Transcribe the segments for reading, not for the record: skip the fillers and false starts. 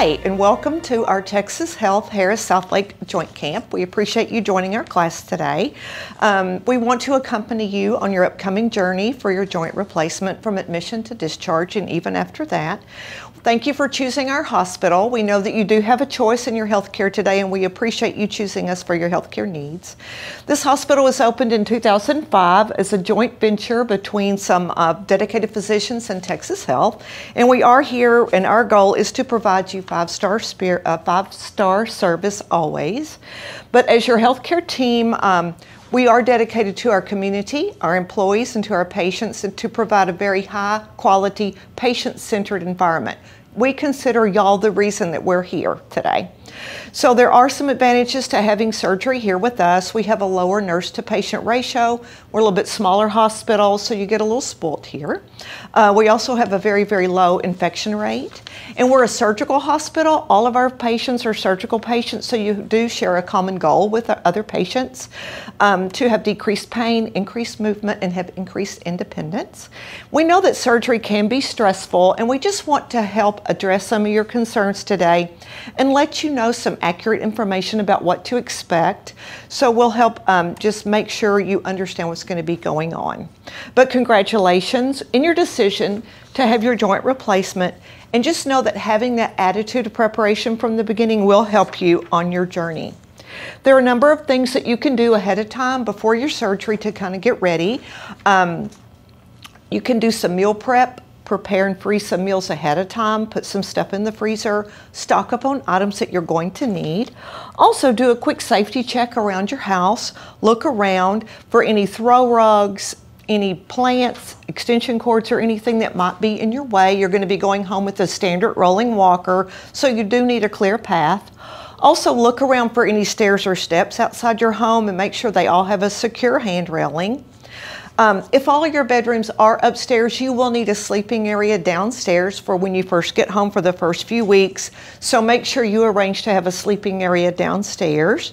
Hi, and welcome to our Texas Health Harris Southlake Joint Camp. We appreciate you joining our class today. We want to accompany you on your upcoming journey for your joint replacement from admission to discharge and even after that. Thank you for choosing our hospital. We know that you do have a choice in your health care today, and we appreciate you choosing us for your health care needs. This hospital was opened in 2005 as a joint venture between some dedicated physicians and Texas Health, and we are here, and our goal is to provide you five-star service always. But as your healthcare team, we are dedicated to our community, our employees, and to our patients, and to provide a very high quality, patient-centered environment. We consider y'all the reason that we're here today. So there are some advantages to having surgery here with us. We have a lower nurse to patient ratio. We're a little bit smaller hospital, so you get a little spoiled here. We also have a very, very low infection rate. And we're a surgical hospital. All of our patients are surgical patients, so you do share a common goal with our other patients to have decreased pain, increased movement, and have increased independence. We know that surgery can be stressful, and we just want to help address some of your concerns today and let you know some accurate information about what to expect. So we'll help just make sure you understand what's going to be going on. But congratulations in your decision to have your joint replacement, and just know that having that attitude of preparation from the beginning will help you on your journey. There are a number of things that you can do ahead of time before your surgery to kind of get ready. You can do some meal prep. Prepare and freeze some meals ahead of time, put some stuff in the freezer, stock up on items that you're going to need. Also do a quick safety check around your house. Look around for any throw rugs, any plants, extension cords, or anything that might be in your way. You're going to be going home with a standard rolling walker, so you do need a clear path. Also look around for any stairs or steps outside your home and make sure they all have a secure hand railing. If all of your bedrooms are upstairs, you will need a sleeping area downstairs for when you first get home for the first few weeks. So make sure you arrange to have a sleeping area downstairs.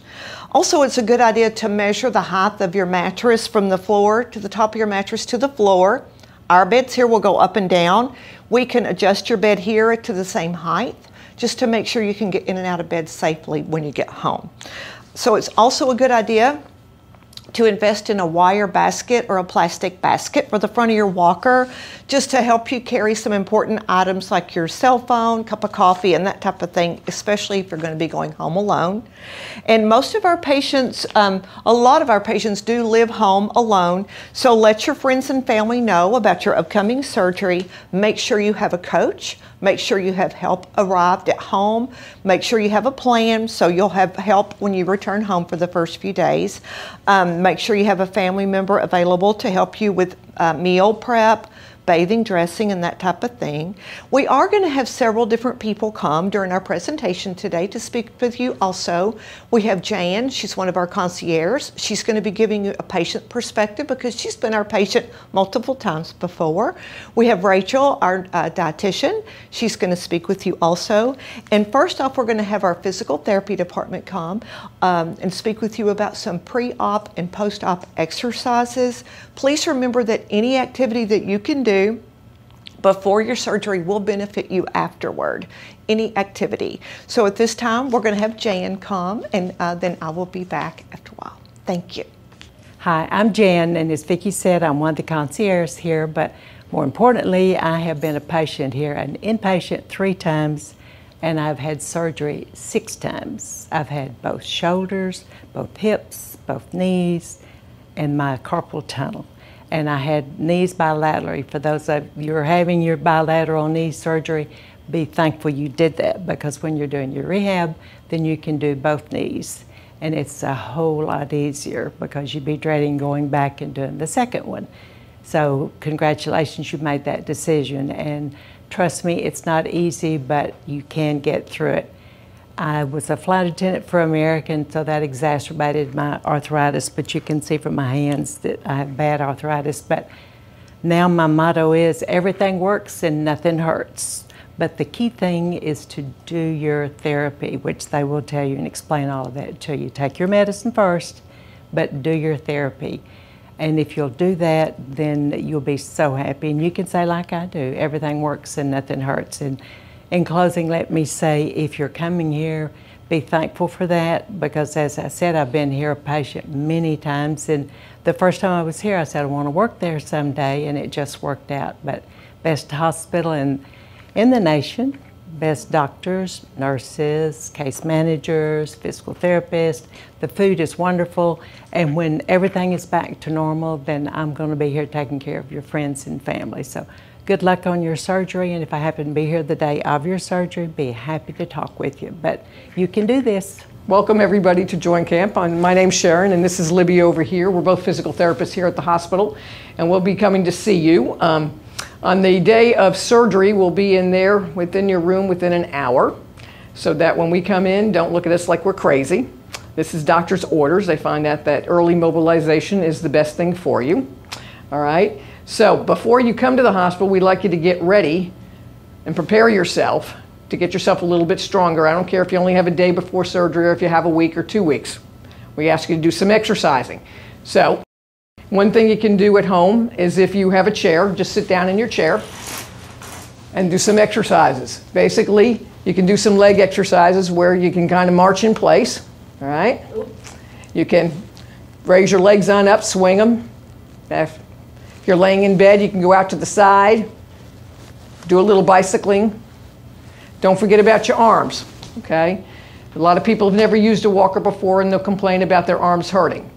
Also, it's a good idea to measure the height of your mattress from the floor to the top of your mattress to the floor. Our beds here will go up and down. We can adjust your bed here to the same height, just to make sure you can get in and out of bed safely when you get home. So it's also a good idea to invest in a wire basket or a plastic basket for the front of your walker, just to help you carry some important items like your cell phone, cup of coffee, and that type of thing, especially if you're going to be going home alone. And most of our patients, a lot of our patients do live home alone, so let your friends and family know about your upcoming surgery. Make sure you have a coach. Make sure you have help arrived at home. Make sure you have a plan so you'll have help when you return home for the first few days. Make sure you have a family member available to help you with meal prep, bathing, dressing, and that type of thing. We are going to have several different people come during our presentation today to speak with you also. We have Jan, she's one of our concierges. She's going to be giving you a patient perspective because she's been our patient multiple times before. We have Rachel, our dietitian. She's going to speak with you also. And first off, we're going to have our physical therapy department come and speak with you about some pre-op and post-op exercises. Please remember that any activity that you can do before your surgery will benefit you afterward, any activity. So at this time, we're going to have Jan come, and then I will be back after a while. Thank you. Hi, I'm Jan, and as Vicki said, I'm one of the concierges here, but more importantly, I have been a patient here, an inpatient 3 times, and I've had surgery 6 times. I've had both shoulders, both hips, both knees, and my carpal tunnel. And I had knees bilaterally. For those of you who are having your bilateral knee surgery, be thankful you did that, because when you're doing your rehab, then you can do both knees. And it's a whole lot easier because you'd be dreading going back and doing the second one. So congratulations, you made that decision. And trust me, it's not easy, but you can get through it. I was a flight attendant for American, so that exacerbated my arthritis, but you can see from my hands that I have bad arthritis. But now my motto is everything works and nothing hurts. But the key thing is to do your therapy, which they will tell you and explain all of that to you. Take your medicine first, but do your therapy. And if you'll do that, then you'll be so happy. And you can say like I do, everything works and nothing hurts. And In closing, let me say, if you're coming here, be thankful for that, because as I said, I've been here a patient many times, and the first time I was here, I said I want to work there someday, and it just worked out. But best hospital in the nation, best doctors, nurses, case managers, physical therapists. The food is wonderful, and when everything is back to normal, then I'm going to be here taking care of your friends and family. So good luck on your surgery, and if I happen to be here the day of your surgery, be happy to talk with you. But you can do this. Welcome everybody to Joint Camp. My name's Sharon and this is Libby over here. We're both physical therapists here at the hospital, and we'll be coming to see you. On the day of surgery, we'll be in there within your room within an hour, so that when we come in, don't look at us like we're crazy. This is doctor's orders. They find out that early mobilization is the best thing for you. All right? So before you come to the hospital, we'd like you to get ready and prepare yourself to get yourself a little bit stronger. I don't care if you only have a day before surgery or if you have a week or 2 weeks. We ask you to do some exercising. So one thing you can do at home is, if you have a chair, just sit down in your chair and do some exercises. Basically, you can do some leg exercises where you can kind of march in place. All right? You can raise your legs on up, swing them. If you're laying in bed, you can go out to the side, do a little bicycling. Don't forget about your arms, okay? A lot of people have never used a walker before and they'll complain about their arms hurting.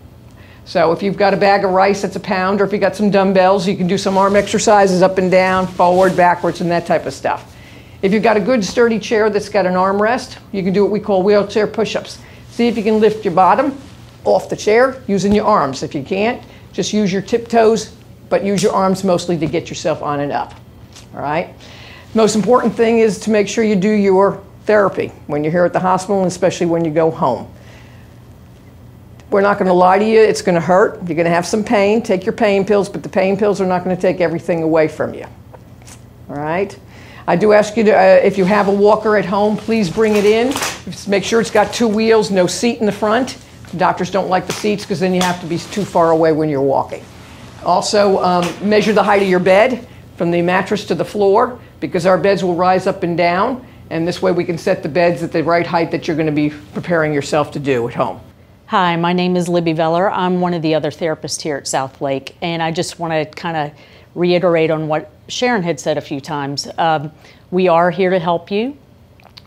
So if you've got a bag of rice that's a pound, or if you've got some dumbbells, you can do some arm exercises up and down, forward, backwards, and that type of stuff. If you've got a good sturdy chair that's got an armrest, you can do what we call wheelchair push-ups. See if you can lift your bottom off the chair using your arms. If you can't, just use your tiptoes, but use your arms mostly to get yourself on and up, all right? Most important thing is to make sure you do your therapy when you're here at the hospital, and especially when you go home. We're not going to lie to you. It's going to hurt. You're going to have some pain. Take your pain pills, but the pain pills are not going to take everything away from you. All right? I do ask you to, if you have a walker at home, please bring it in. Just make sure it's got 2 wheels, no seat in the front. Doctors don't like the seats because then you have to be too far away when you're walking. Also, measure the height of your bed from the mattress to the floor, because our beds will rise up and down, and this way we can set the beds at the right height that you're going to be preparing yourself to do at home. Hi, my name is Libby Veller. I'm one of the other therapists here at Southlake, and I just want to kind of reiterate on what Sharon had said a few times. We are here to help you.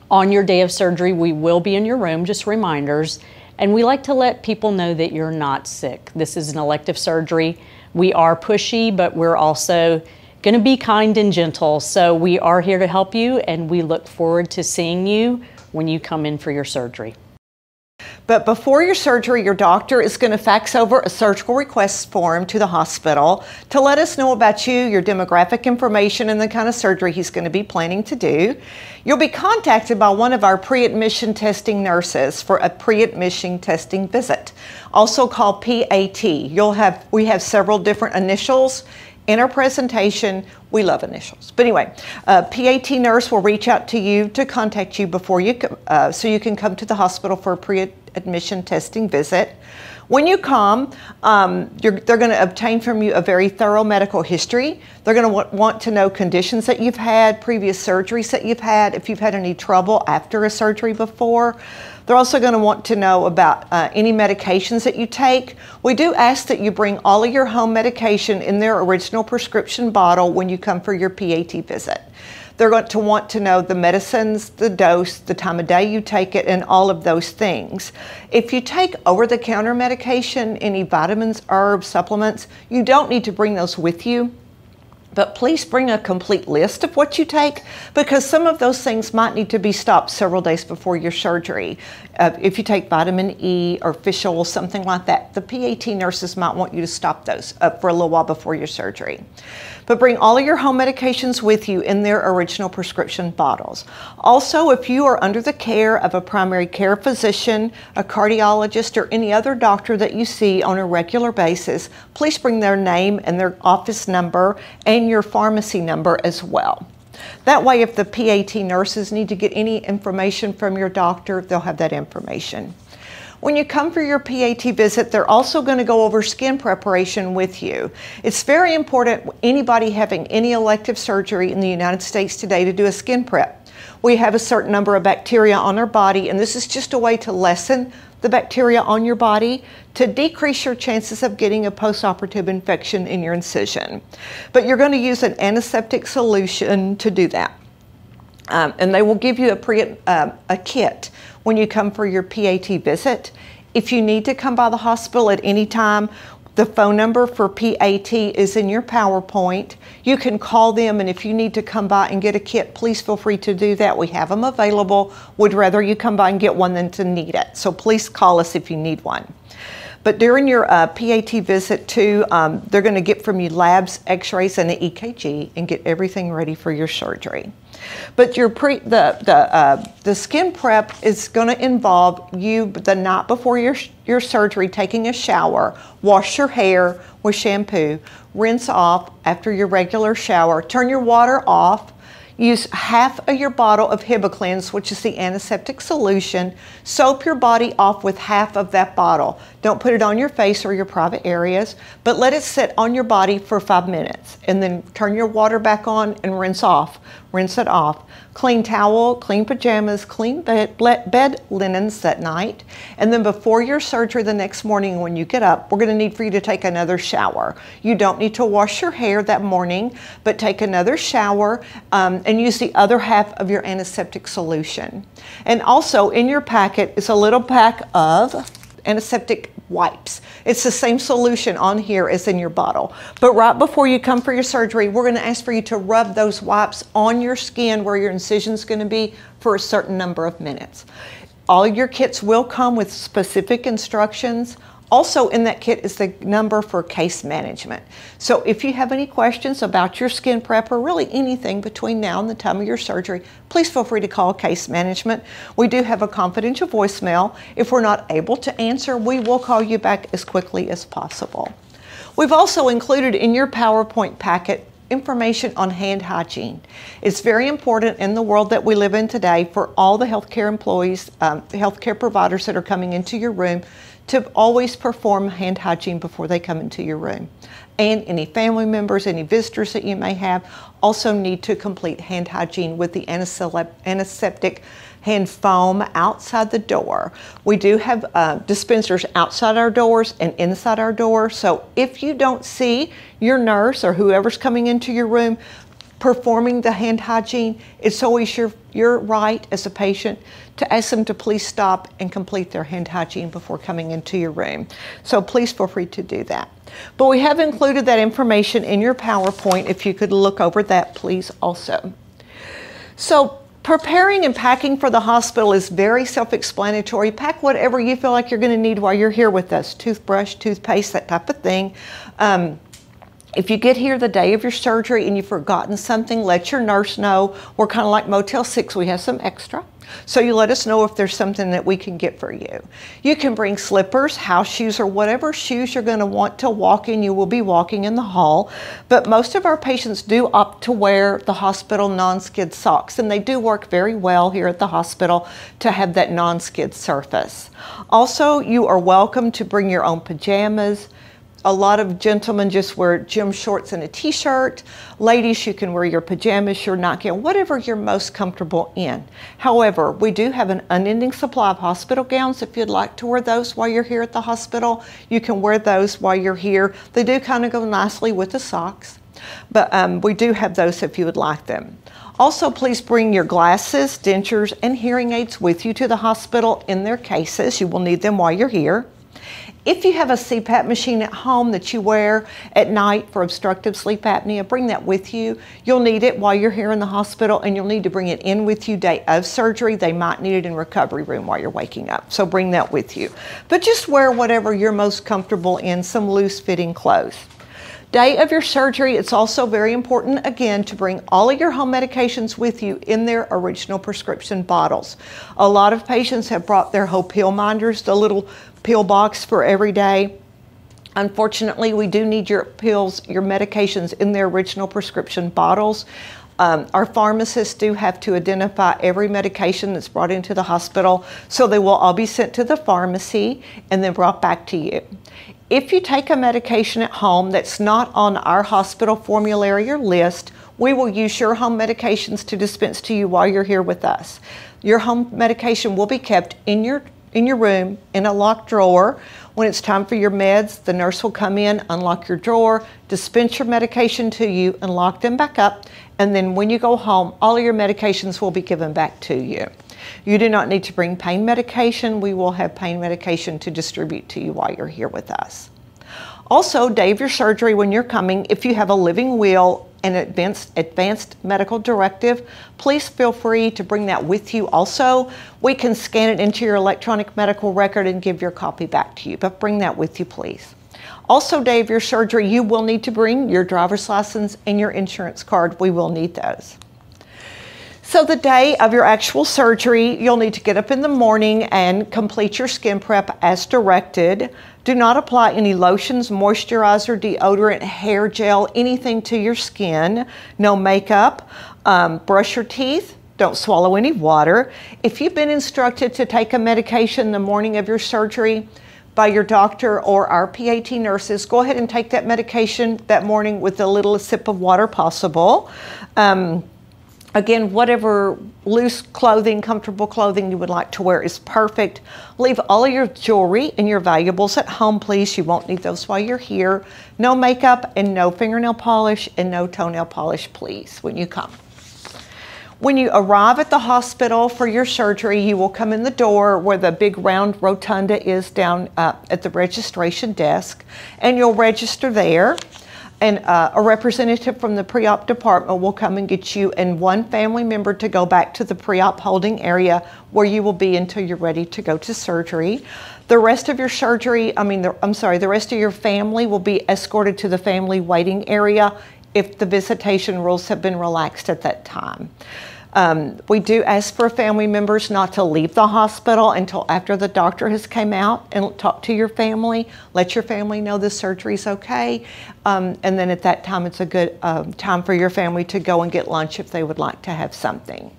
On your day of surgery, we will be in your room, just reminders, and we like to let people know that you're not sick. This is an elective surgery. We are pushy, but we're also going to be kind and gentle. So we are here to help you, and we look forward to seeing you when you come in for your surgery. But before your surgery, your doctor is going to fax over a surgical request form to the hospital to let us know about you, your demographic information, and the kind of surgery he's going to be planning to do. You'll be contacted by one of our pre-admission testing nurses for a pre-admission testing visit, also called PAT. We have several different initials in our presentation. We love initials. But anyway, a PAT nurse will reach out to you to contact you before you so you can come to the hospital for a pre-admission testing visit. When you come, they're going to obtain from you a very thorough medical history. They're going to want to know conditions that you've had, previous surgeries that you've had, if you've had any trouble after a surgery before. They're also going to want to know about any medications that you take. We do ask that you bring all of your home medication in their original prescription bottle when you come for your PAT visit. They're going to want to know the medicines, the dose, the time of day you take it, and all of those things. If you take over-the-counter medication, any vitamins, herbs, supplements, you don't need to bring those with you. But please bring a complete list of what you take, because some of those things might need to be stopped several days before your surgery. If you take vitamin E or fish oil, something like that, the PAT nurses might want you to stop those for a little while before your surgery. But bring all of your home medications with you in their original prescription bottles. Also, if you are under the care of a primary care physician, a cardiologist, or any other doctor that you see on a regular basis, please bring their name and their office number and your pharmacy number as well. That way, if the PAT nurses need to get any information from your doctor, they'll have that information. When you come for your PAT visit, they're also going to go over skin preparation with you. It's very important, anybody having any elective surgery in the United States today, to do a skin prep. We have a certain number of bacteria on our body, and this is just a way to lessen the bacteria on your body to decrease your chances of getting a postoperative infection in your incision. But you're going to use an antiseptic solution to do that. And they will give you a kit when you come for your PAT visit. If you need to come by the hospital at any time, the phone number for PAT is in your PowerPoint. You can call them, and if you need to come by and get a kit, please feel free to do that. We have them available. Would rather you come by and get one than to need it. So please call us if you need one. But during your PAT visit too, they're going to get from you labs, x-rays, and an EKG and get everything ready for your surgery. But your the skin prep is going to involve you the night before your surgery taking a shower, wash your hair with shampoo, rinse off after your regular shower, turn your water off, use half of your bottle of Hibiclens, which is the antiseptic solution. Soap your body off with half of that bottle. Don't put it on your face or your private areas, but let it sit on your body for 5 minutes. And then turn your water back on and rinse it off. Clean towel, clean pajamas, clean bed linens that night. And then before your surgery the next morning when you get up, we're going to need for you to take another shower. You don't need to wash your hair that morning, but take another shower and use the other half of your antiseptic solution. And also in your packet is a little pack of antiseptic wipes. It's the same solution on here as in your bottle. But right before you come for your surgery, we're going to ask for you to rub those wipes on your skin where your incision's going to be for a certain number of minutes. All your kits will come with specific instructions. Also in that kit is the number for case management. So if you have any questions about your skin prep or really anything between now and the time of your surgery, please feel free to call case management. We do have a confidential voicemail. If we're not able to answer, we will call you back as quickly as possible. We've also included in your PowerPoint packet information on hand hygiene. It's very important in the world that we live in today for all the healthcare employees, healthcare providers that are coming into your room to always perform hand hygiene before they come into your room. And any family members, any visitors that you may have also need to complete hand hygiene with the antiseptic hand foam outside the door. We do have dispensers outside our doors and inside our door. So if you don't see your nurse or whoever's coming into your room performing the hand hygiene, it's always your right as a patient to ask them to please stop and complete their hand hygiene before coming into your room. So please feel free to do that. But we have included that information in your PowerPoint. If you could look over that, please also. So preparing and packing for the hospital is very self-explanatory. Pack whatever you feel like you're going to need while you're here with us. Toothbrush, toothpaste, that type of thing. If you get here the day of your surgery and you've forgotten something, let your nurse know. We're kind of like Motel 6. We have some extra. So you let us know if there's something that we can get for you. You can bring slippers, house shoes, or whatever shoes you're going to want to walk in. You will be walking in the hall. But most of our patients do opt to wear the hospital non-skid socks, and they do work very well here at the hospital to have that non-skid surface. Also, you are welcome to bring your own pajamas. A lot of gentlemen just wear gym shorts and a t-shirt. Ladies, you can wear your pajamas, your nightgown, whatever you're most comfortable in. However, we do have an unending supply of hospital gowns. If you'd like to wear those while you're here at the hospital, you can wear those while you're here. They do kind of go nicely with the socks, but we do have those if you would like them. Also, please bring your glasses, dentures, and hearing aids with you to the hospital in their cases. You will need them while you're here. If you have a CPAP machine at home that you wear at night for obstructive sleep apnea, bring that with you. You'll need it while you're here in the hospital, and you'll need to bring it in with you day of surgery. They might need it in recovery room while you're waking up, so bring that with you. But just wear whatever you're most comfortable in, some loose-fitting clothes. Day of your surgery, it's also very important, again, to bring all of your home medications with you in their original prescription bottles. A lot of patients have brought their whole pill minders, the little pill box for every day. Unfortunately, we do need your pills, your medications in their original prescription bottles. Our pharmacists do have to identify every medication that's brought into the hospital, so they will all be sent to the pharmacy and then brought back to you. If you take a medication at home that's not on our hospital formulary or list, we will use your home medications to dispense to you while you're here with us. Your home medication will be kept in your room in a locked drawer. When it's time for your meds, the nurse will come in, unlock your drawer, dispense your medication to you, and lock them back up. And then when you go home, all of your medications will be given back to you. You do not need to bring pain medication. We will have pain medication to distribute to you while you're here with us. Also, day of your surgery when you're coming, if you have a living will and advanced medical directive, please feel free to bring that with you also. We can scan it into your electronic medical record and give your copy back to you, but bring that with you, please. Also, day of your surgery, you will need to bring your driver's license and your insurance card. We will need those. So the day of your actual surgery, you'll need to get up in the morning and complete your skin prep as directed. Do not apply any lotions, moisturizer, deodorant, hair gel, anything to your skin. No makeup. Brush your teeth. Don't swallow any water. If you've been instructed to take a medication the morning of your surgery by your doctor or our PAT nurses, go ahead and take that medication that morning with the littlest sip of water possible. Again, whatever loose clothing, comfortable clothing you would like to wear is perfect. Leave all of your jewelry and your valuables at home, please. You won't need those while you're here. No makeup and no fingernail polish and no toenail polish, please, when you come. When you arrive at the hospital for your surgery, you will come in the door where the big round rotunda is down at the registration desk, and you'll register there. And a representative from the pre-op department will come and get you and one family member to go back to the pre-op holding area where you will be until you're ready to go to surgery. The rest of your the rest of your family will be escorted to the family waiting area if the visitation rules have been relaxed at that time. We do ask for family members not to leave the hospital until after the doctor has come out and talked to your family. Let your family know the surgery's okay. And then at that time, it's a good time for your family to go and get lunch if they would like to have something.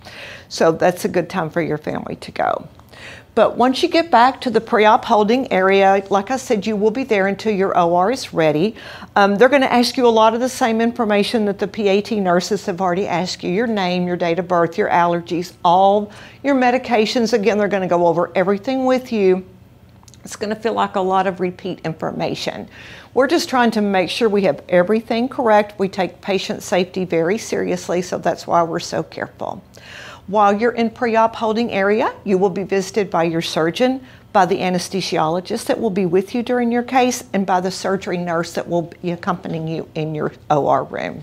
So that's a good time for your family to go. But once you get back to the pre-op holding area, like I said, you will be there until your OR is ready. They're going to ask you a lot of the same information that the PAT nurses have already asked you: your name, your date of birth, your allergies, all your medications. Again, they're going to go over everything with you. It's going to feel like a lot of repeat information. We're just trying to make sure we have everything correct. We take patient safety very seriously, so that's why we're so careful. While you're in pre-op holding area, you will be visited by your surgeon, by the anesthesiologist that will be with you during your case, and by the surgery nurse that will be accompanying you in your OR room.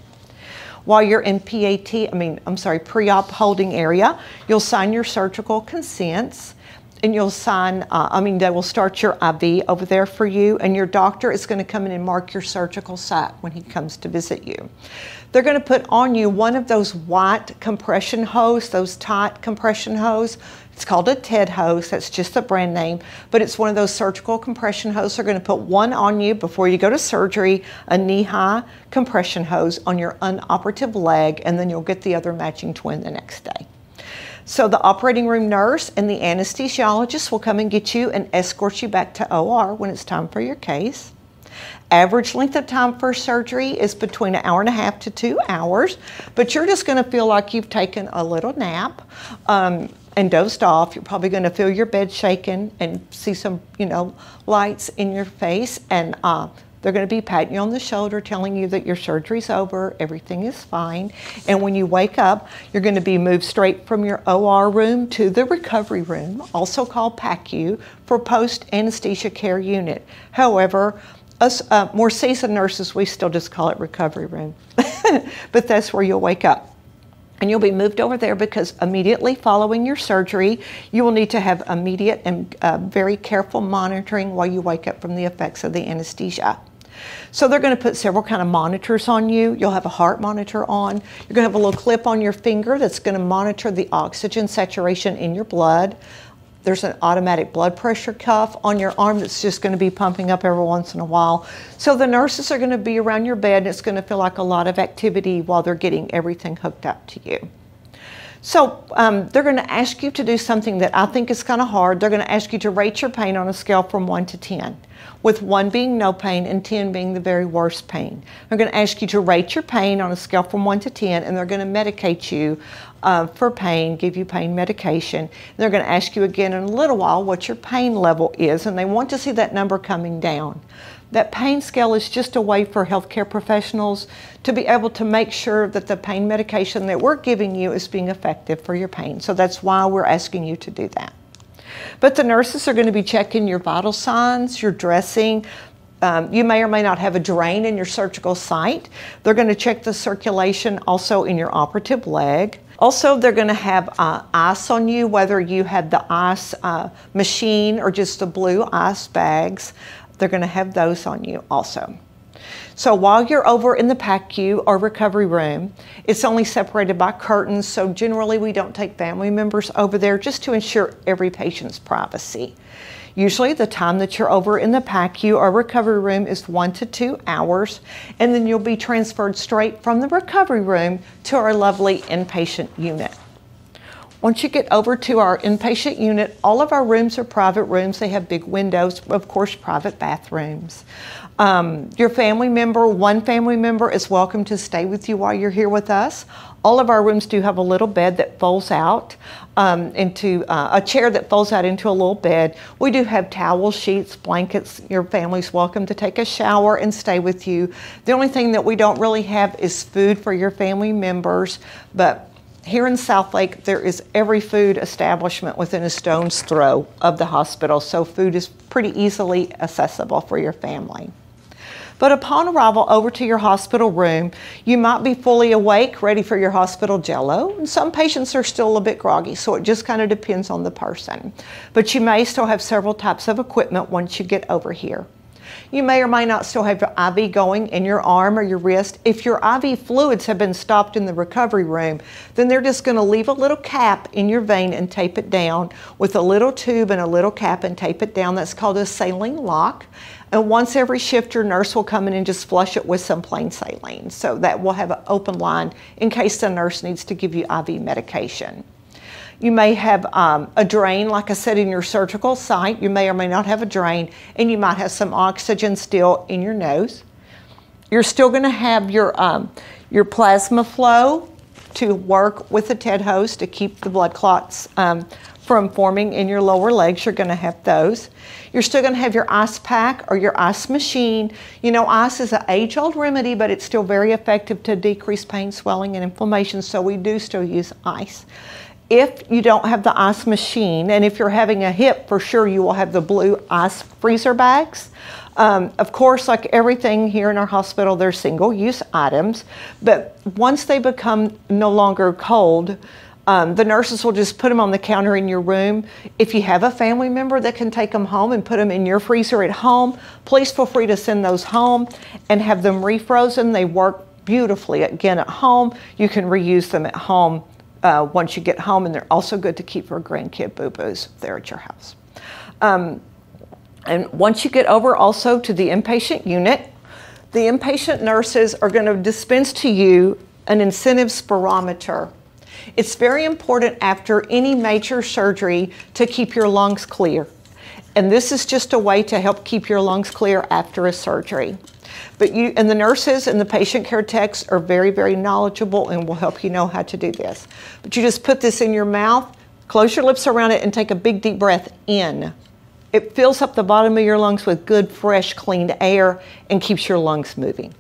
While you're in pre-op holding area, you'll sign your surgical consents, and you'll sign, they will start your IV over there for you, and your doctor is going to come in and mark your surgical site when he comes to visit you. They're going to put on you one of those white compression hose, those tight compression hose. It's called a TED hose. That's just the brand name, but it's one of those surgical compression hoses. They're going to put one on you before you go to surgery, a knee-high compression hose on your unoperative leg, and then you'll get the other matching twin the next day. So the operating room nurse and the anesthesiologist will come and get you and escort you back to OR when it's time for your case. Average length of time for surgery is between 1.5 hours to 2 hours, but you're just going to feel like you've taken a little nap and dozed off. You're probably going to feel your bed shaking and see some, lights in your face, and they're going to be patting you on the shoulder, telling you that your surgery's over, everything is fine. And when you wake up, you're going to be moved straight from your OR room to the recovery room, also called PACU, for post-anesthesia care unit. However, us more seasoned nurses, we still just call it recovery room. But that's where you'll wake up. And you'll be moved over there because immediately following your surgery, you will need to have immediate and very careful monitoring while you wake up from the effects of the anesthesia. So they're going to put several kind of monitors on you. You'll have a heart monitor on. You're going to have a little clip on your finger that's going to monitor the oxygen saturation in your blood. There's an automatic blood pressure cuff on your arm that's just going to be pumping up every once in a while. So the nurses are going to be around your bed, and it's going to feel like a lot of activity while they're getting everything hooked up to you. So they're going to ask you to do something that I think is kind of hard. They're going to ask you to rate your pain on a scale from 1 to 10, with 1 being no pain and 10 being the very worst pain. They're going to ask you to rate your pain on a scale from 1 to 10, and they're going to medicate you for pain, give you pain medication. And they're going to ask you again in a little while what your pain level is, and they want to see that number coming down. That pain scale is just a way for healthcare professionals to be able to make sure that the pain medication that we're giving you is being effective for your pain. So that's why we're asking you to do that. But the nurses are going to be checking your vital signs, your dressing. You may or may not have a drain in your surgical site. They're going to check the circulation also in your operative leg. Also, they're going to have ice on you, whether you have the ice machine or just the blue ice bags. They're going to have those on you also. So while you're over in the PACU or recovery room, it's only separated by curtains, so generally we don't take family members over there just to ensure every patient's privacy. Usually the time that you're over in the PACU or recovery room is 1 to 2 hours, and then you'll be transferred straight from the recovery room to our lovely inpatient unit. Once you get over to our inpatient unit, all of our rooms are private rooms. They have big windows, of course, private bathrooms. Your family member, one family member is welcome to stay with you while you're here with us. All of our rooms do have a little bed that folds out into a chair that folds out into a little bed. We do have towel sheets, blankets. Your family's welcome to take a shower and stay with you. The only thing that we don't really have is food for your family members, but here in Southlake, there is every food establishment within a stone's throw of the hospital, so food is pretty easily accessible for your family. But upon arrival over to your hospital room, you might be fully awake, ready for your hospital jello, and some patients are still a bit groggy, so it just kind of depends on the person. But you may still have several types of equipment once you get over here. You may or may not still have your IV going in your arm or your wrist. If your IV fluids have been stopped in the recovery room, then they're just going to leave a little cap in your vein and tape it down with a little tube and a little cap and tape it down. That's called a saline lock. And once every shift, your nurse will come in and just flush it with some plain saline. So that will have an open line in case the nurse needs to give you IV medication. You may have a drain, like I said, in your surgical site. You may or may not have a drain, and you might have some oxygen still in your nose. You're still going to have your plasma flow to work with the TED hose to keep the blood clots from forming in your lower legs. You're going to have those. You're still going to have your ice pack or your ice machine. You know, ice is an age-old remedy, but it's still very effective to decrease pain, swelling, and inflammation, so we do still use ice. If you don't have the ice machine, and if you're having a hip, for sure you will have the blue ice freezer bags. Of course, like everything here in our hospital, they're single-use items, but once they become no longer cold, the nurses will just put them on the counter in your room. If you have a family member that can take them home and put them in your freezer at home, please feel free to send those home and have them refrozen. They work beautifully. Again, at home, you can reuse them at home once you get home, and they're also good to keep for grandkid boo-boos if they're at your house. And once you get over also to the inpatient unit, the inpatient nurses are going to dispense to you an incentive spirometer. It's very important after any major surgery to keep your lungs clear. And this is just a way to help keep your lungs clear after a surgery. But you and the nurses and the patient care techs are very, very knowledgeable and will help you know how to do this. But you just put this in your mouth, close your lips around it, and take a big deep breath in. It fills up the bottom of your lungs with good, fresh, clean air and keeps your lungs moving.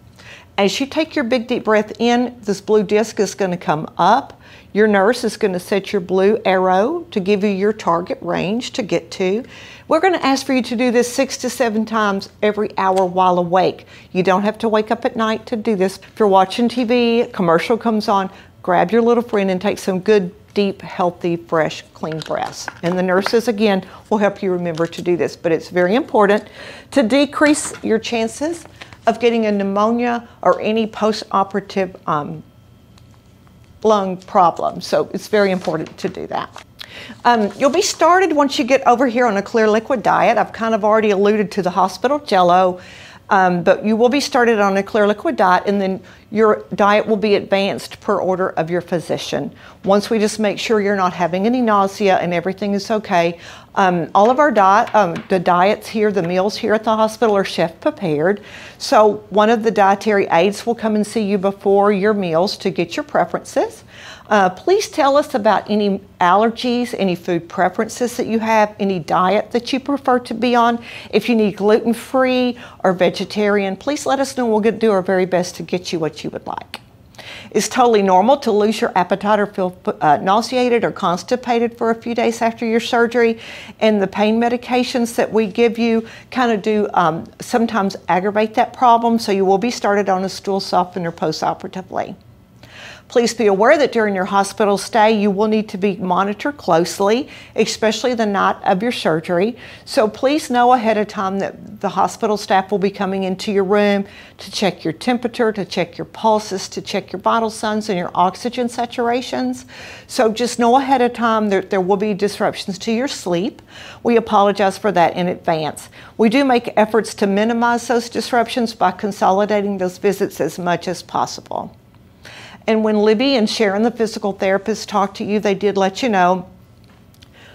As you take your big deep breath in, this blue disc is going to come up. Your nurse is going to set your blue arrow to give you your target range to get to. We're going to ask for you to do this 6 to 7 times every hour while awake. You don't have to wake up at night to do this. If you're watching TV, a commercial comes on, grab your little friend and take some good, deep, healthy, fresh, clean breaths. And the nurses, again, will help you remember to do this. But it's very important to decrease your chances of getting a pneumonia or any post-operative lung problem. So it's very important to do that. You'll be started once you get over here on a clear liquid diet. I've kind of already alluded to the hospital jello, but you will be started on a clear liquid diet, and then your diet will be advanced per order of your physician. Once we just make sure you're not having any nausea and everything is okay, all of our the diets here, the meals here at the hospital are chef prepared. So one of the dietary aides will come and see you before your meals to get your preferences. Please tell us about any allergies, any food preferences that you have, any diet that you prefer to be on. If you need gluten-free or vegetarian, please let us know. We'll do our very best to get you what you would like. It's totally normal to lose your appetite or feel nauseated or constipated for a few days after your surgery, and the pain medications that we give you kind of do sometimes aggravate that problem, so you will be started on a stool softener post-operatively. Please be aware that during your hospital stay, you will need to be monitored closely, especially the night of your surgery. So please know ahead of time that the hospital staff will be coming into your room to check your temperature, to check your pulses, to check your vital signs and your oxygen saturations. So just know ahead of time that there will be disruptions to your sleep. We apologize for that in advance. We do make efforts to minimize those disruptions by consolidating those visits as much as possible. And when Libby and Sharon, the physical therapist, talked to you, they did let you know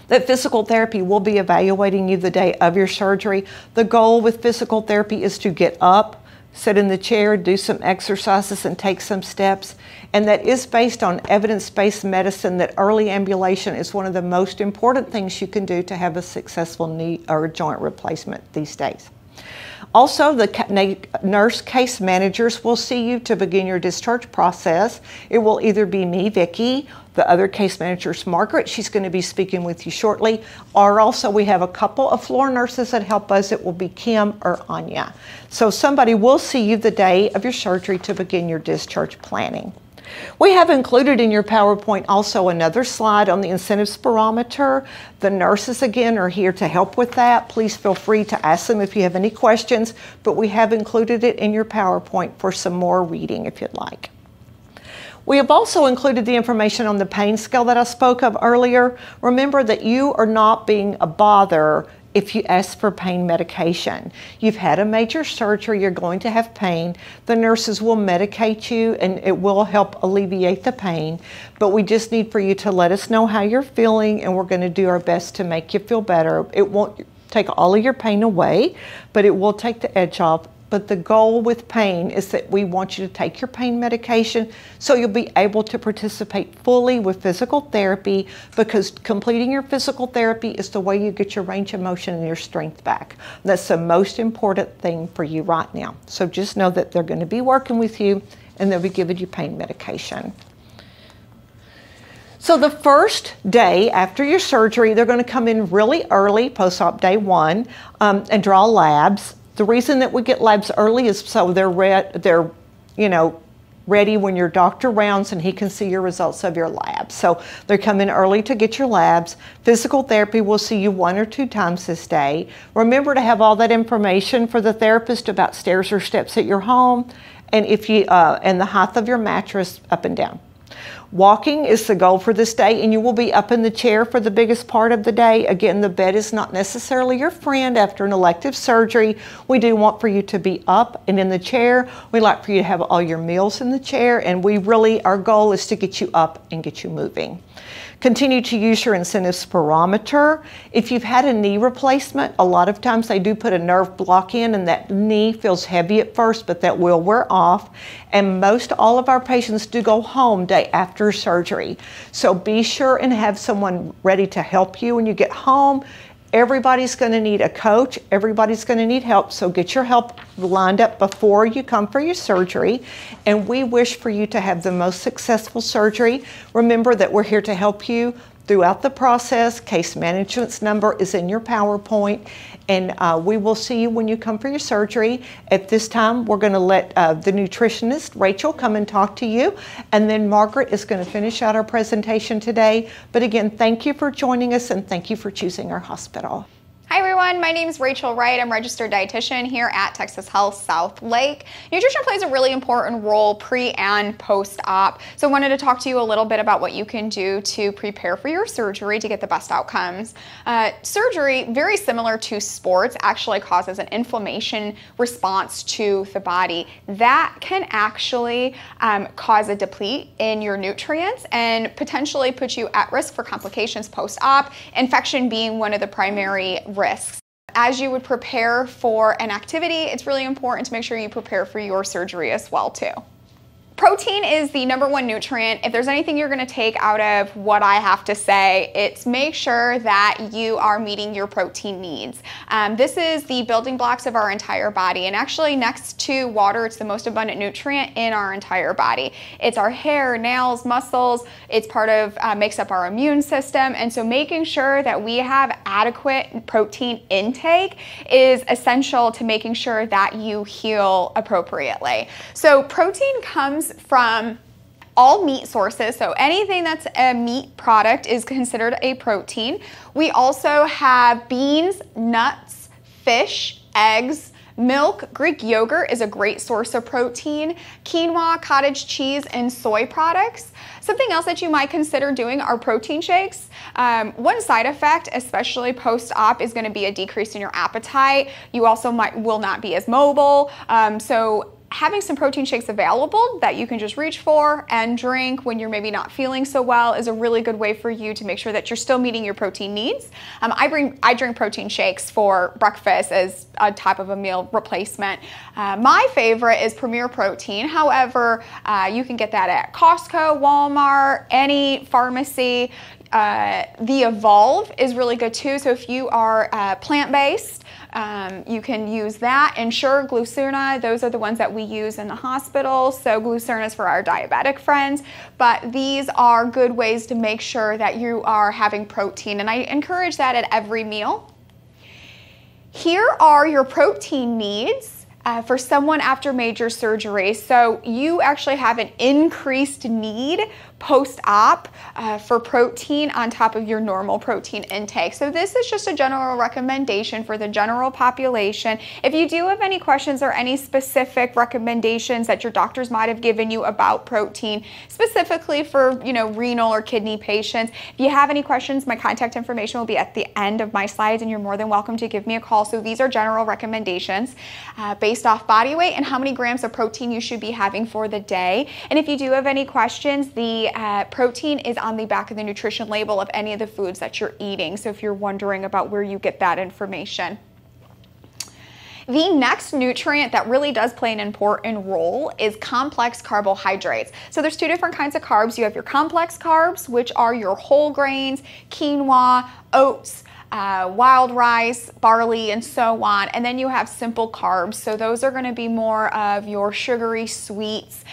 that physical therapy will be evaluating you the day of your surgery. The goal with physical therapy is to get up, sit in the chair, do some exercises, and take some steps. And that is based on evidence-based medicine, that early ambulation is one of the most important things you can do to have a successful knee or joint replacement these days. Also, the nurse case managers will see you to begin your discharge process. It will either be me, Vicki, the other case manager is Margaret. She's going to be speaking with you shortly. Or also, we have a couple of floor nurses that help us. It will be Kim or Anya. So somebody will see you the day of your surgery to begin your discharge planning. We have included in your PowerPoint also another slide on the incentives barometer. The nurses, again, are here to help with that. Please feel free to ask them if you have any questions, but we have included it in your PowerPoint for some more reading if you'd like. We have also included the information on the pain scale that I spoke of earlier. Remember that you are not being a bother if you ask for pain medication. You've had a major surgery, you're going to have pain. The nurses will medicate you and it will help alleviate the pain, but we just need for you to let us know how you're feeling, and we're going to do our best to make you feel better. It won't take all of your pain away, but it will take the edge off. But the goal with pain is that we want you to take your pain medication so you'll be able to participate fully with physical therapy, because completing your physical therapy is the way you get your range of motion and your strength back. That's the most important thing for you right now. So just know that they're going to be working with you and they'll be giving you pain medication. So the first day after your surgery, they're going to come in really early, post-op day 1, and draw labs. The reason that we get labs early is so they're ready when your doctor rounds and he can see your results of your labs. So they come in early to get your labs. Physical therapy will see you 1 or 2 times this day. Remember to have all that information for the therapist about stairs or steps at your home, and and the height of your mattress up and down. Walking is the goal for this day, and you will be up in the chair for the biggest part of the day. Again, the bed is not necessarily your friend after an elective surgery. We do want for you to be up and in the chair. We like for you to have all your meals in the chair, and our goal is to get you up and get you moving. Continue to use your incentives barometer. If you've had a knee replacement, a lot of times they do put a nerve block in, and that knee feels heavy at first, but that will wear off. And most all of our patients do go home day after surgery. So be sure and have someone ready to help you when you get home. Everybody's going to need a coach. Everybody's going to need help. So get your help lined up before you come for your surgery. And we wish for you to have the most successful surgery. Remember that we're here to help you throughout the process. Case management's number is in your PowerPoint. And we will see you when you come for your surgery. At this time, we're going to let the nutritionist, Rachel, come and talk to you. And then Margaret is going to finish out our presentation today. But again, thank you for joining us, and thank you for choosing our hospital. Hi everyone, my name is Rachel Wright. I'm a registered dietitian here at Texas Health Southlake. Nutrition plays a really important role pre and post-op. So I wanted to talk to you a little bit about what you can do to prepare for your surgery to get the best outcomes. Surgery, very similar to sports, actually causes an inflammation response to the body. That can actually cause a deplete in your nutrients and potentially put you at risk for complications post-op, infection being one of the primary risks. As you would prepare for an activity, it's really important to make sure you prepare for your surgery as well too. Protein is the #1 nutrient. If there's anything you're going to take out of what I have to say, it's make sure that you are meeting your protein needs. This is the building blocks of our entire body, and actually next to water, it's the most abundant nutrient in our entire body. It's our hair, nails, muscles. It's part of, makes up our immune system, and so making sure that we have adequate protein intake is essential to making sure that you heal appropriately. So protein comes from all meat sources, so anything that's a meat product is considered a protein. We also have beans, nuts, fish, eggs, milk. Greek yogurt is a great source of protein. Quinoa, cottage cheese, and soy products. Something else that you might consider doing are protein shakes. One side effect, especially post-op, is going to be a decrease in your appetite. You also will not be as mobile. So having some protein shakes available that you can just reach for and drink when you're maybe not feeling so well is a really good way for you to make sure that you're still meeting your protein needs. I drink protein shakes for breakfast as a type of a meal replacement. My favorite is Premier Protein. However, you can get that at Costco, Walmart, any pharmacy. The Evolve is really good too. So if you are plant-based, you can use that. Ensure, Glucerna, those are the ones that we use in the hospital. So Glucerna is for our diabetic friends, but these are good ways to make sure that you are having protein, and I encourage that at every meal. Here are your protein needs for someone after major surgery. So you actually have an increased need post-op for protein on top of your normal protein intake. So this is just a general recommendation for the general population. If you do have any questions or any specific recommendations that your doctors might have given you about protein, specifically for renal or kidney patients, if you have any questions, my contact information will be at the end of my slides, and you're more than welcome to give me a call. So these are general recommendations based off body weight and how many grams of protein you should be having for the day. And if you do have any questions, the protein is on the back of the nutrition label of any of the foods that you're eating. So if you're wondering about where you get that information. The next nutrient that really does play an important role is complex carbohydrates. So there's two different kinds of carbs. You have your complex carbs, which are your whole grains, quinoa, oats, wild rice, barley, and so on. And then you have simple carbs. So those are going to be more of your sugary sweets,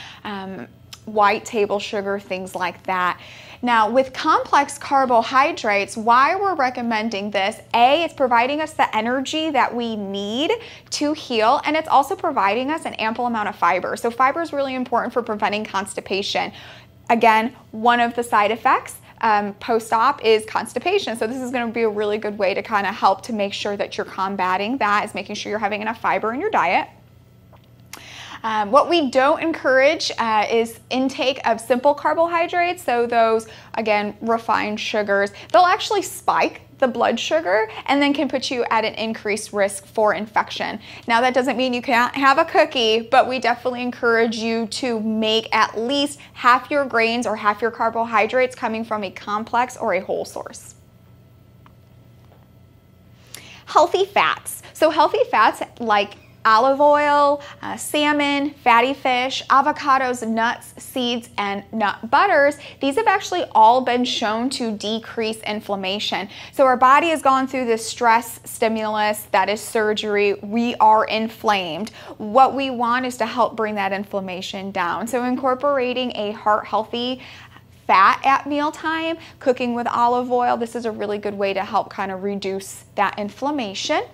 white table sugar, things like that. Now, with complex carbohydrates, why we're recommending this, A, it's providing us the energy that we need to heal, and it's also providing us an ample amount of fiber. So fiber is really important for preventing constipation. Again, one of the side effects post-op is constipation. So this is going to be a really good way to kind of help to make sure that you're combating that, is making sure you're having enough fiber in your diet. What we don't encourage is intake of simple carbohydrates. So those, again, refined sugars, they'll actually spike the blood sugar and then can put you at an increased risk for infection. Now that doesn't mean you can't have a cookie, but we definitely encourage you to make at least half your grains or half your carbohydrates coming from a complex or a whole source. Healthy fats. So healthy fats like olive oil, salmon, fatty fish, avocados, nuts, seeds, and nut butters, these have actually all been shown to decrease inflammation. So our body has gone through this stress stimulus that is surgery. We are inflamed. What we want is to help bring that inflammation down. So incorporating a heart-healthy fat at mealtime, cooking with olive oil, this is a really good way to help kind of reduce that inflammation.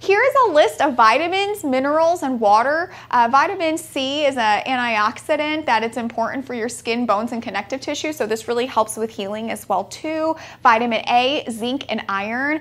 Here is a list of vitamins, minerals, and water. Vitamin C is an antioxidant that it's important for your skin, bones, and connective tissue, so this really helps with healing as well too. Vitamin A, zinc, and iron.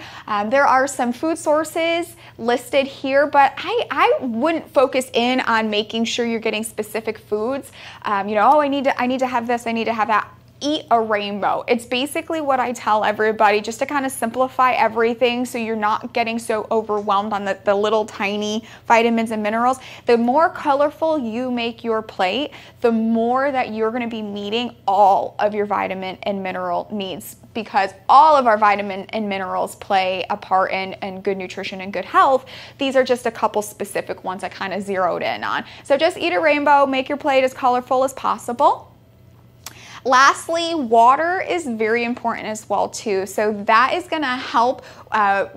There are some food sources listed here, but I wouldn't focus in on making sure you're getting specific foods. You know, oh, I need to have this, I need to have that. Eat a rainbow. It's basically what I tell everybody, just to kind of simplify everything so you're not getting so overwhelmed on the little tiny vitamins and minerals. The more colorful you make your plate, the more that you're going to be meeting all of your vitamin and mineral needs, because all of our vitamin and minerals play a part in good nutrition and good health. These are just a couple specific ones I kind of zeroed in on. So just eat a rainbow, make your plate as colorful as possible. Lastly, water is very important as well too. So that is going to help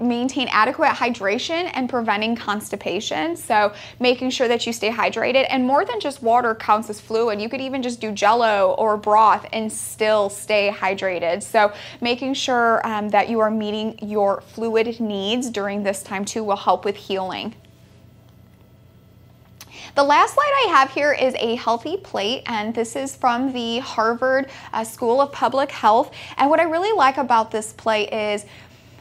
maintain adequate hydration and preventing constipation. So making sure that you stay hydrated, and more than just water counts as fluid. You could even just do jello or broth and still stay hydrated. So making sure that you are meeting your fluid needs during this time too will help with healing. The last slide I have here is a healthy plate, and this is from the Harvard School of Public Health. And what I really like about this plate is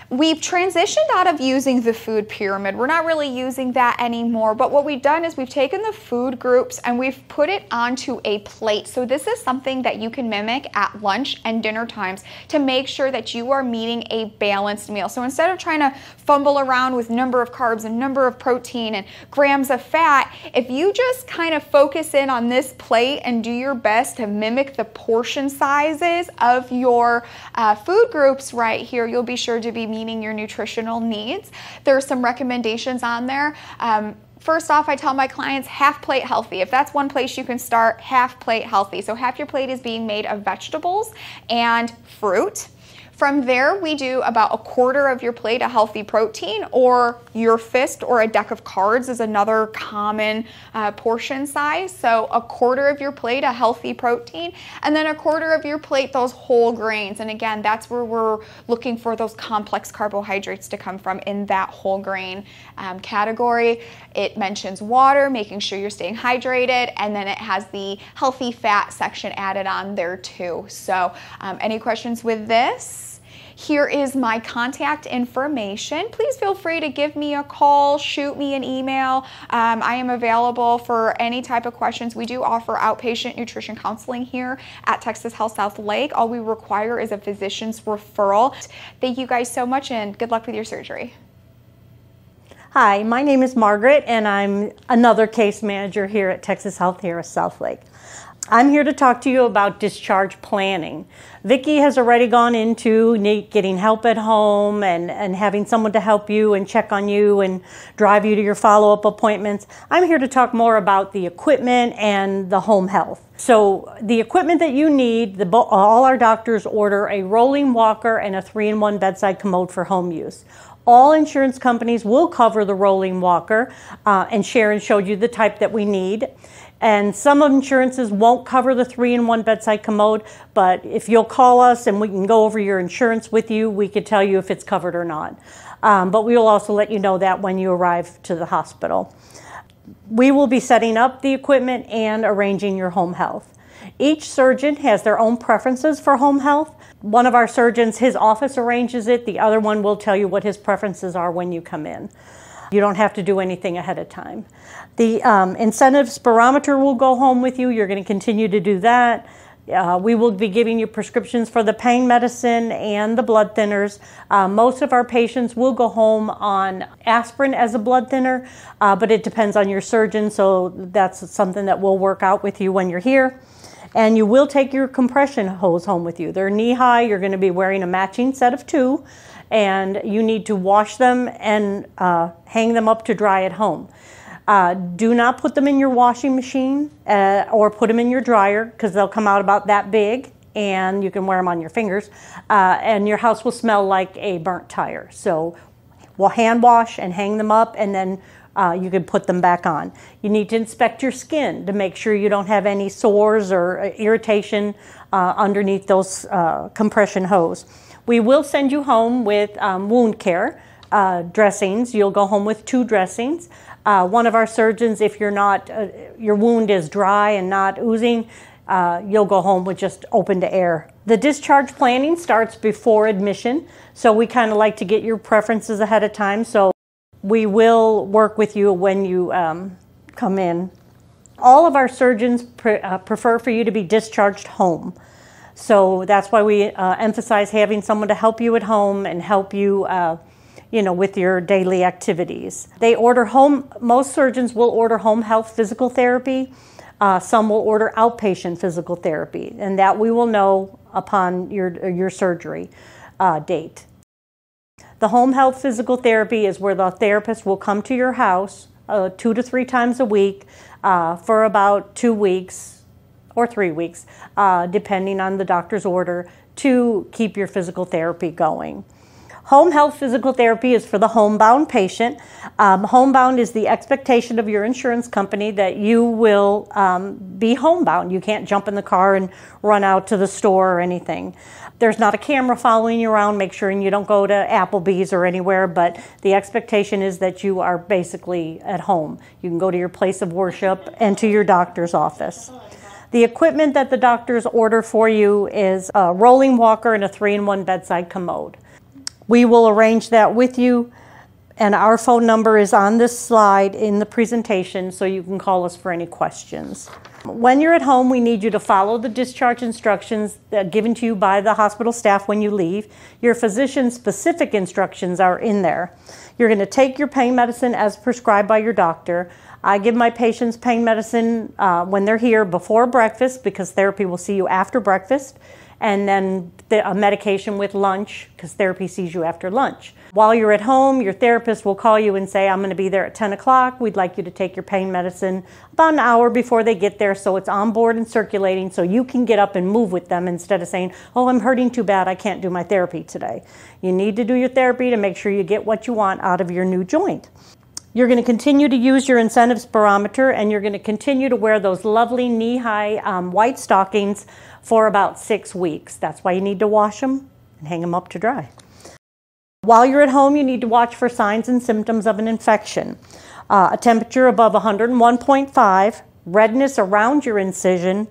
we've transitioned out of using the food pyramid. We're not really using that anymore, but what we've done is we've taken the food groups and we've put it onto a plate. So this is something that you can mimic at lunch and dinner times to make sure that you are meeting a balanced meal. So instead of trying to fumble around with number of carbs and number of protein and grams of fat, if you just kind of focus in on this plate and do your best to mimic the portion sizes of your food groups right here, you'll be sure to be meeting your nutritional needs. There are some recommendations on there. First off, I tell my clients half plate healthy. If that's one place you can start, half plate healthy. So half your plate is being made of vegetables and fruit. From there, we do about a quarter of your plate a healthy protein, or your fist or a deck of cards is another common portion size. So a quarter of your plate a healthy protein, and then a quarter of your plate those whole grains. And again, that's where we're looking for those complex carbohydrates to come from in that whole grain category. It mentions water, making sure you're staying hydrated, and then it has the healthy fat section added on there too. So any questions with this? Here is my contact information. Please feel free to give me a call, shoot me an email. I am available for any type of questions. We do offer outpatient nutrition counseling here at Texas Health Southlake. All we require is a physician's referral. Thank you guys so much, and good luck with your surgery. Hi, my name is Margaret, and I'm another case manager here at Texas Health here at Southlake. I'm here to talk to you about discharge planning. Vicki has already gone into getting help at home and having someone to help you and check on you and drive you to your follow-up appointments. I'm here to talk more about the equipment and the home health. So the equipment that you need, all our doctors order a rolling walker and a 3-in-1 bedside commode for home use. All insurance companies will cover the rolling walker, and Sharon showed you the type that we need. And some insurances won't cover the 3-in-1 bedside commode, but if you'll call us and we can go over your insurance with you, we could tell you if it's covered or not. But we will also let you know that when you arrive to the hospital. We will be setting up the equipment and arranging your home health. Each surgeon has their own preferences for home health. One of our surgeons, his office arranges it. The other one will tell you what his preferences are when you come in. You don't have to do anything ahead of time. The incentive spirometer will go home with you. You're going to continue to do that. We will be giving you prescriptions for the pain medicine and the blood thinners. Most of our patients will go home on aspirin as a blood thinner, but it depends on your surgeon, so that's something that we'll work out with you when you're here. And you will take your compression hose home with you. They're knee-high. You're going to be wearing a matching set of 2, and you need to wash them and hang them up to dry at home. Do not put them in your washing machine or put them in your dryer, because they'll come out about that big, and you can wear them on your fingers, and your house will smell like a burnt tire. So we'll hand wash and hang them up, and then you can put them back on. You need to inspect your skin to make sure you don't have any sores or irritation underneath those compression hose. We will send you home with wound care. dressings. You'll go home with 2 dressings. One of our surgeons, if you're not, your wound is dry and not oozing, you'll go home with just open to air. The discharge planning starts before admission, so we kind of like to get your preferences ahead of time, so we will work with you when you come in. All of our surgeons prefer for you to be discharged home. So that's why we emphasize having someone to help you at home and help you with your daily activities. They order most surgeons will order home health physical therapy. Some will order outpatient physical therapy, and that we will know upon your surgery date. The home health physical therapy is where the therapist will come to your house 2 to 3 times a week for about 2 weeks or 3 weeks, depending on the doctor's order, to keep your physical therapy going. Home health physical therapy is for the homebound patient. Homebound is the expectation of your insurance company that you will be homebound. You can't jump in the car and run out to the store or anything. There's not a camera following you around. Make sure you don't go to Applebee's or anywhere, but the expectation is that you are basically at home. You can go to your place of worship and to your doctor's office. The equipment that the doctors order for you is a rolling walker and a 3-in-1 bedside commode. We will arrange that with you, and our phone number is on this slide in the presentation, so you can call us for any questions. When you're at home, we need you to follow the discharge instructions given to you by the hospital staff when you leave. Your physician's specific instructions are in there. You're going to take your pain medicine as prescribed by your doctor. I give my patients pain medicine when they're here before breakfast, because therapy will see you after breakfast, and then a medication with lunch, because therapy sees you after lunch. While you're at home, your therapist will call you and say, I'm going to be there at 10 o'clock. We'd like you to take your pain medicine about an hour before they get there, so it's on board and circulating, so you can get up and move with them instead of saying, oh, I'm hurting too bad, I can't do my therapy today. You need to do your therapy to make sure you get what you want out of your new joint. You're going to continue to use your incentive spirometer, and you're going to continue to wear those lovely knee-high white stockings for about 6 weeks. That's why you need to wash them and hang them up to dry. While you're at home, you need to watch for signs and symptoms of an infection. A temperature above 101.5, redness around your incision,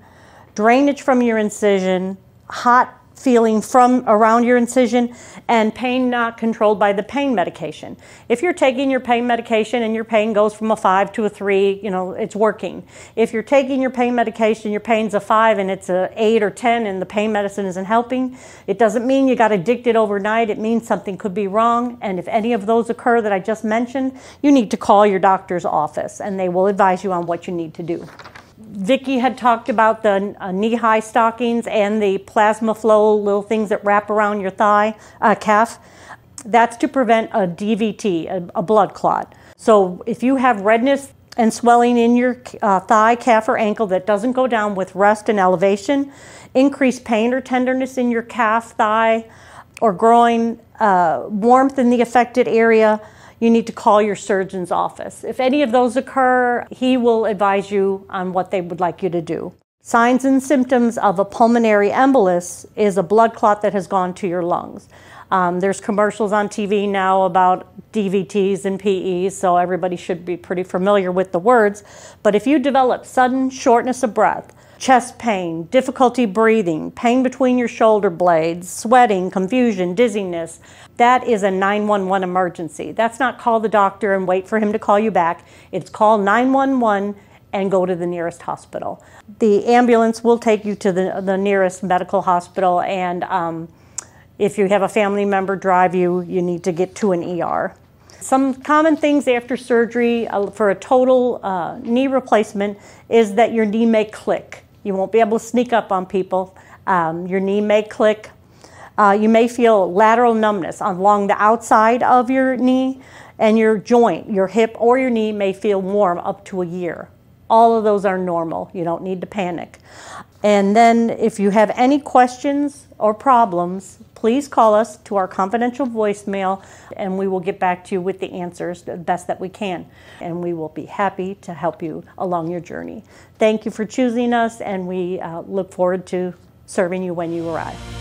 drainage from your incision, hot feeling from around your incision, and pain not controlled by the pain medication. If you're taking your pain medication and your pain goes from a 5 to a 3, it's working. If you're taking your pain medication, your pain's a 5 and it's a 8 or 10 and the pain medicine isn't helping, it doesn't mean you got addicted overnight. It means something could be wrong, and if any of those occur that I just mentioned, you need to call your doctor's office and they will advise you on what you need to do. Vicki had talked about the knee-high stockings and the plasma flow, little things that wrap around your calf. That's to prevent a DVT, a blood clot. So if you have redness and swelling in your thigh, calf, or ankle that doesn't go down with rest and elevation, increased pain or tenderness in your calf, thigh, or groin, warmth in the affected area, you need to call your surgeon's office. If any of those occur, he will advise you on what they would like you to do. Signs and symptoms of a pulmonary embolus is a blood clot that has gone to your lungs. There's commercials on TV now about DVTs and PEs, so everybody should be pretty familiar with the words. But if you develop sudden shortness of breath, chest pain, difficulty breathing, pain between your shoulder blades, sweating, confusion, dizziness, that is a 911 emergency. That's not call the doctor and wait for him to call you back. It's call 911 and go to the nearest hospital. The ambulance will take you to the nearest medical hospital, and if you have a family member drive you, you need to get to an ER. Some common things after surgery for a total knee replacement is that your knee may click. You won't be able to sneak up on people. Your knee may click. You may feel lateral numbness along the outside of your knee, and your joint, your hip or your knee may feel warm up to a year. All of those are normal. You don't need to panic. And then if you have any questions or problems, please call us to our confidential voicemail, and we will get back to you with the answers the best that we can. And we will be happy to help you along your journey. Thank you for choosing us, and we look forward to serving you when you arrive.